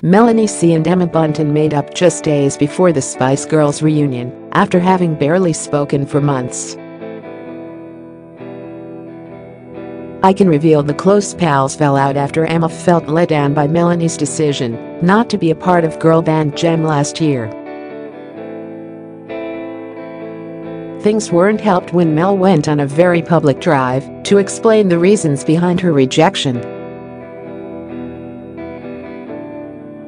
Melanie C and Emma Bunton made up just days before the Spice Girls reunion, after having barely spoken for months. I can reveal the close pals fell out after Emma felt let down by Melanie's decision not to be a part of girl band Gem last year. Things weren't helped when Mel went on a very public drive to explain the reasons behind her rejection.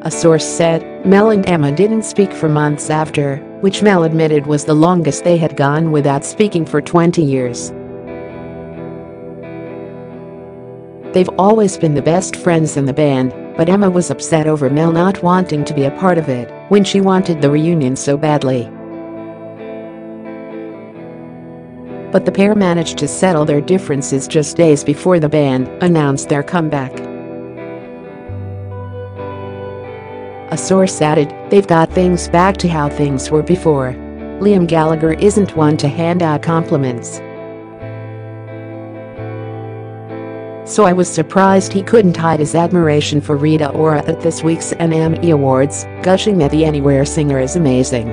A source said Mel and Emma didn't speak for months after, which Mel admitted was the longest they had gone without speaking for 20 years. They've always been the best friends in the band, but Emma was upset over Mel not wanting to be a part of it when she wanted the reunion so badly. But the pair managed to settle their differences just days before the band announced their comeback. A source added, "They've got things back to how things were before. Liam Gallagher isn't one to hand out compliments. So I was surprised he couldn't hide his admiration for Rita Ora at this week's NME Awards, gushing that the Anywhere singer is amazing.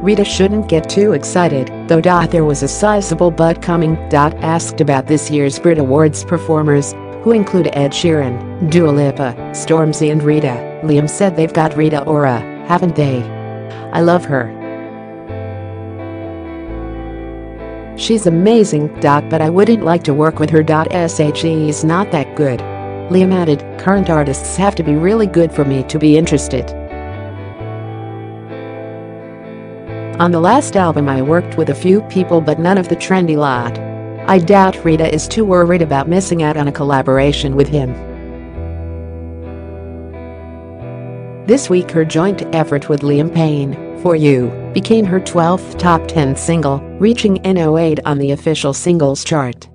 Rita shouldn't get too excited, though. There was a sizable but coming. Asked about this year's Brit Awards performers, who include Ed Sheeran, Dua Lipa, Stormzy and Rita, Liam said they've got Rita Ora, haven't they? I love her. She's amazing, but I wouldn't like to work with her. She's not that good. Liam added, current artists have to be really good for me to be interested. On the last album I worked with a few people but none of the trendy lot. I doubt Rita is too worried about missing out on a collaboration with him. This week her joint effort with Liam Payne, For You, became her 12th top 10 single, reaching No. 8 on the official singles chart.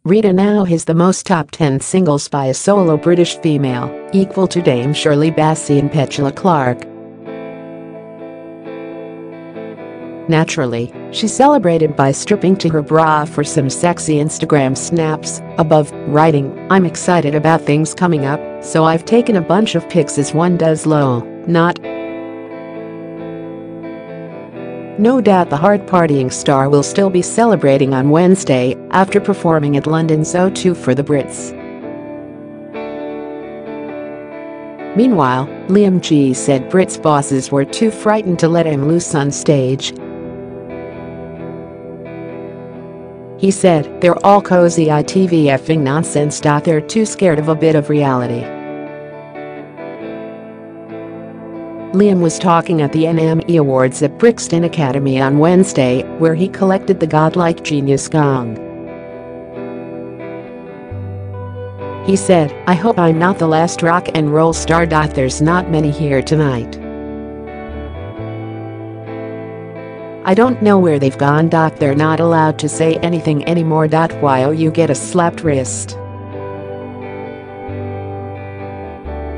Rita now has the most top 10 singles by a solo British female, equal to Dame Shirley Bassey and Petula Clark. Naturally, she celebrated by stripping to her bra for some sexy Instagram snaps, above writing, "I'm excited about things coming up, so I've taken a bunch of pics as one does." Not. No doubt the hard-partying star will still be celebrating on Wednesday after performing at London's O2 for the Brits. Meanwhile, Liam G said Brits bosses were too frightened to let him loose on stage. He said, "They're all cozy ITV-effing nonsense. They're too scared of a bit of reality." Liam was talking at the NME Awards at Brixton Academy on Wednesday, where he collected the godlike Genius Gong. He said, "I hope I'm not the last rock and roll star. There's not many here tonight. I don't know where they've gone. They're not allowed to say anything anymore. Why you get a slapped wrist.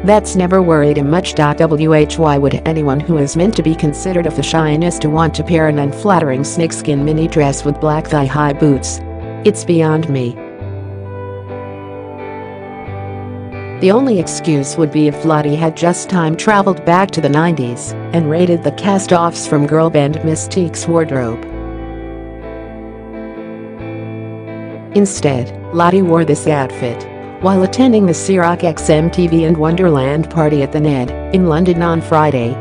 That's never worried him much. Why would anyone who is meant to be considered of the shyness to want to pair an unflattering snakeskin mini dress with black thigh-high boots? It's beyond me. The only excuse would be if Lottie had just time-traveled back to the 90s and raided the cast-offs from girl band Mystique's wardrobe." Instead, Lottie wore this outfit while attending the Ciroc X MTV and Wonderland party at the Ned in London on Friday.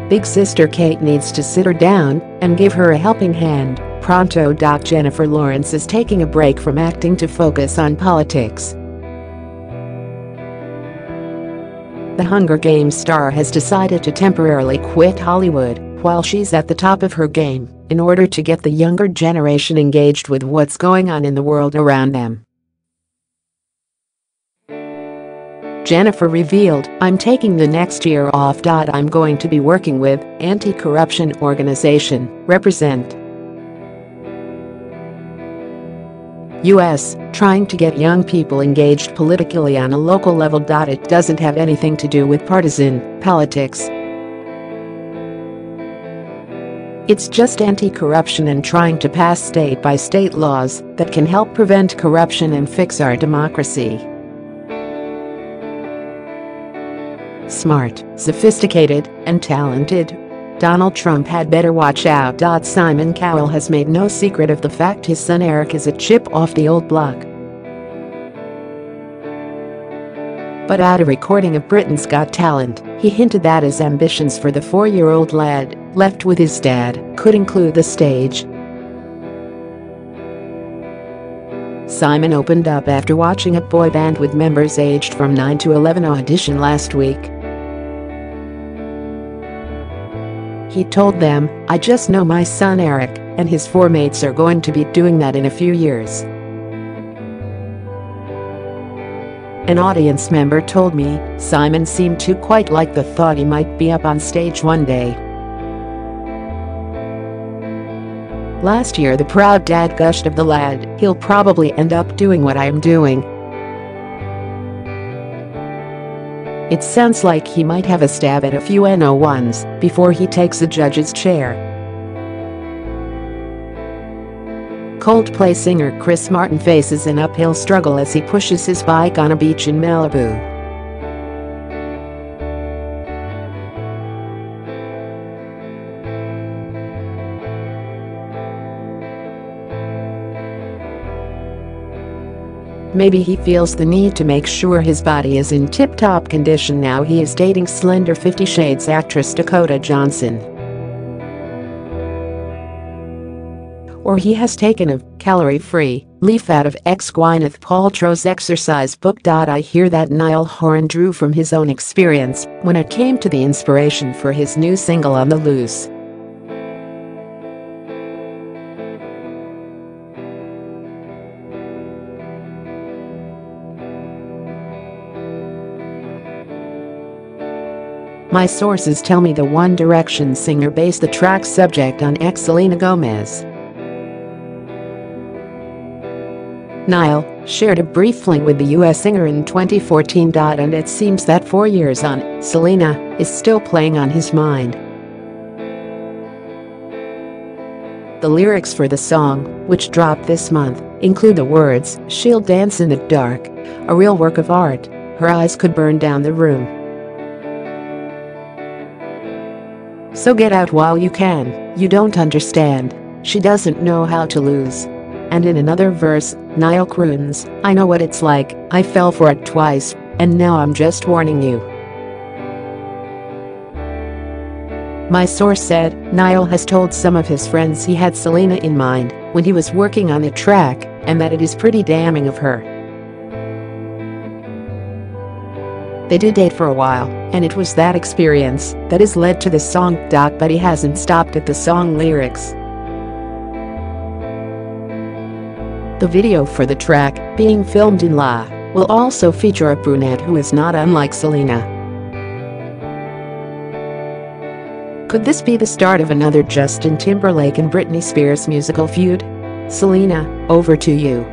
Big sister Kate needs to sit her down and give her a helping hand. Pronto. Jennifer Lawrence is taking a break from acting to focus on politics. The Hunger Games star has decided to temporarily quit Hollywood while she's at the top of her game in order to get the younger generation engaged with what's going on in the world around them. Jennifer revealed, "I'm taking the next year off. I'm going to be working with anti-corruption organization, Represent US, trying to get young people engaged politically on a local level. It doesn't have anything to do with partisan politics. It's just anti-corruption and trying to pass state-by-state laws that can help prevent corruption and fix our democracy. Smart, sophisticated, and talented. Donald Trump had better watch out. Simon Cowell has made no secret of the fact his son Eric is a chip off the old block. But at a recording of Britain's Got Talent, he hinted that his ambitions for the 4-year-old lad, left with his dad, could include the stage. Simon opened up after watching a boy band with members aged from 9 to 11 audition last week. He told them, "I just know my son Eric and his 4 mates are going to be doing that in a few years." An audience member told me Simon seemed to quite like the thought he might be up on stage one day. Last year the proud dad gushed of the lad, "He'll probably end up doing what I'm doing. It sounds like he might have a stab at a few NO1s before he takes a judge's chair." Coldplay singer Chris Martin faces an uphill struggle as he pushes his bike on a beach in Malibu. Maybe he feels the need to make sure his body is in tip-top condition now he is dating slender 50 Shades actress Dakota Johnson. Or he has taken a calorie-free leaf out of ex-Gwyneth Paltrow's exercise book. I hear that Niall Horan drew from his own experience when it came to the inspiration for his new single On the Loose. My sources tell me the One Direction singer based the track's subject on ex-Selena Gomez. Niall shared a brief fling with the US singer in 2014. And it seems that 4 years on, Selena is still playing on his mind. The lyrics for the song, which dropped this month, include the words, "She'll dance in the dark," a real work of art. Her eyes could burn down the room. So get out while you can, you don't understand. She doesn't know how to lose. And in another verse, Niall croons, "I know what it's like, I fell for it twice, and now I'm just warning you." My source said Niall has told some of his friends he had Selena in mind when he was working on the track, and that it is pretty damning of her. They did date for a while, and it was that experience that has led to the song. But he hasn't stopped at the song lyrics. The video for the track, being filmed in La, will also feature a brunette who is not unlike Selena. Could this be the start of another Justin Timberlake and Britney Spears musical feud? Selena, over to you.